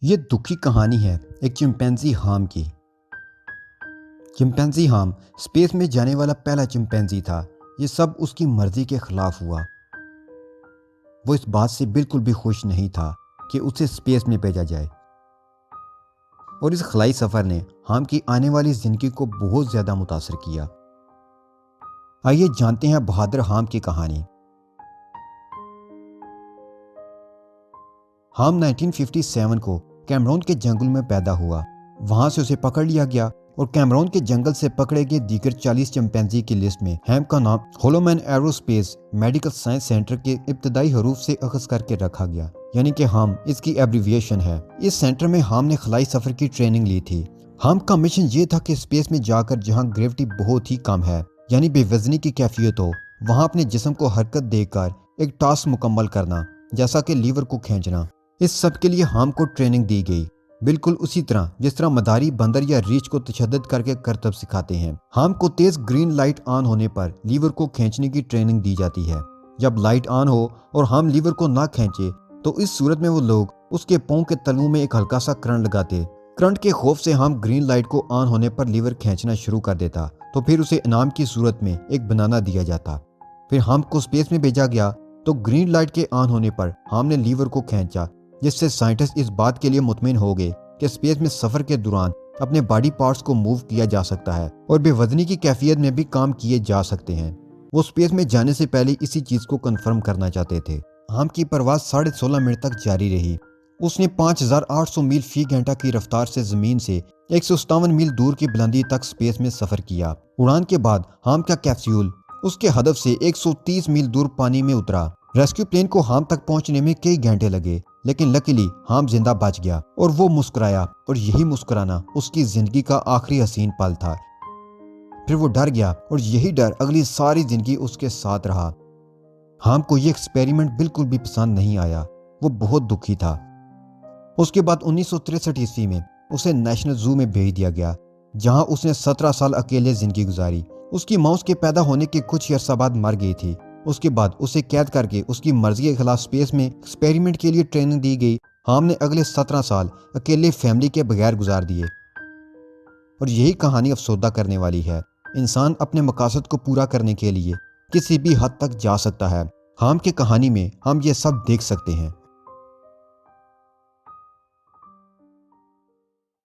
یہ دکھی کہانی ہے ایک چمپینزی ہام کی۔ چمپینزی ہام اسپیس میں جانے والا پہلا چمپینزی تھا۔ یہ سب اس کی مرضی کے خلاف ہوا۔ وہ اس بات سے بالکل بھی خوش نہیں تھا کہ اسے اسپیس میں بھیجا جائے، اور اس خلائی سفر نے ہام کی آنے والی زندگی کو بہت زیادہ متاثر کیا۔ آئیے جانتے ہیں بہادر ہام کی کہانی۔ ہام 1957 کو کیمرون کے جنگل میں پیدا ہوا۔ وہاں سے اسے پکڑ لیا گیا اور کیمرون کے جنگل سے پکڑے گئے دیگر 40 چمپینزی کی لسٹ میں ہام کا نام ہولومین ایروسپیس میڈیکل سائنس سینٹر کے ابتدائی حروف سے اخذ کر کے رکھا گیا، یعنی کہ ہام اس کی ایبریویشن ہے۔ اس سینٹر میں ہام نے خلائی سفر کی ٹریننگ لی تھی۔ ہام کا مشن یہ تھا کہ اسپیس میں جا کر جہاں گریوٹی بہت ہی کم ہے، یعنی بے وزنی کی کیفیت ہو، وہاں اپنے جسم کو حرکت دے کر ایک ٹاسک مکمل کرنا، جیسا کہ لیور کو کھینچنا۔ اس سب کے لیے ہام کو ٹریننگ دی گئی، بالکل اسی طرح جس طرح مداری بندر یا ریچھ کو تشدد کر کے کرتب سکھاتے ہیں۔ ہام کو تیز گرین لائٹ آن ہونے پر لیور کو کھینچنے کی ٹریننگ دی جاتی ہے۔ جب لائٹ آن ہو اور ہم لیور کو نہ کھینچے تو اس صورت میں وہ لوگ اس کے پاؤں کے تلووں میں ایک ہلکا سا کرنٹ لگاتے۔ کرنٹ کے خوف سے ہم گرین لائٹ کو آن ہونے پر لیور کھینچنا شروع کر دیتا، تو پھر اسے انعام کی صورت میں ایک بنانا دیا جاتا۔ پھر ہم کو اسپیس میں بھیجا گیا تو گرین لائٹ کے آن ہونے پر ہم نے لیور کو کھینچا، جس سے سائنٹسٹ اس بات کے لیے مطمئن ہو گئے کہ اسپیس میں سفر کے دوران اپنے باڈی پارٹس کو موو کیا جا سکتا ہے اور بے وزنی کی کیفیت میں بھی کام کیے جا سکتے ہیں۔ وہ اسپیس میں جانے سے پہلے اسی چیز کو کنفرم کرنا چاہتے تھے۔ ہام کی پرواز 16.5 منٹ تک جاری رہی۔ اس نے 5800 میل فی گھنٹہ کی رفتار سے زمین سے 157 میل دور کی بلندی تک اسپیس میں سفر کیا۔ اڑان کے بعد ہام کا کیپسول اس کے ہدف سے 130 میل دور پانی میں اترا۔ ریسکیو پلین کو ہام تک پہنچنے میں کئی گھنٹے لگے، لیکن لکیلی ہام زندہ بچ گیا اور وہ مسکرایا، اور یہی مسکرانا اس کی زندگی کا آخری حسین پل تھا۔ پھر وہ ڈر گیا اور یہی ڈر اگلی ساری زندگی اس کے ساتھ رہا۔ ہام کو یہ ایکسپیریمنٹ بالکل بھی پسند نہیں آیا۔ وہ بہت دکھی تھا۔ اس کے بعد 1963 عیسوی میں اسے نیشنل زو میں بھیج دیا گیا، جہاں اس نے 17 سال اکیلے زندگی گزاری۔ اس کی ماں اس کے پیدا ہونے کے کچھ ہی عرصہ بعد مر گئی تھی۔ اس کے بعد اسے قید کر کے اس کی مرضی کے خلاف اسپیس میں ایکسپیریمنٹ کے لیے ٹریننگ دی گئی۔ ہام نے اگلے 17 سال اکیلے فیملی کے بغیر گزار دیے، اور یہی کہانی افسردہ کرنے والی ہے۔ انسان اپنے مقاصد کو پورا کرنے کے لیے کسی بھی حد تک جا سکتا ہے۔ ہام کی کہانی میں ہم یہ سب دیکھ سکتے ہیں۔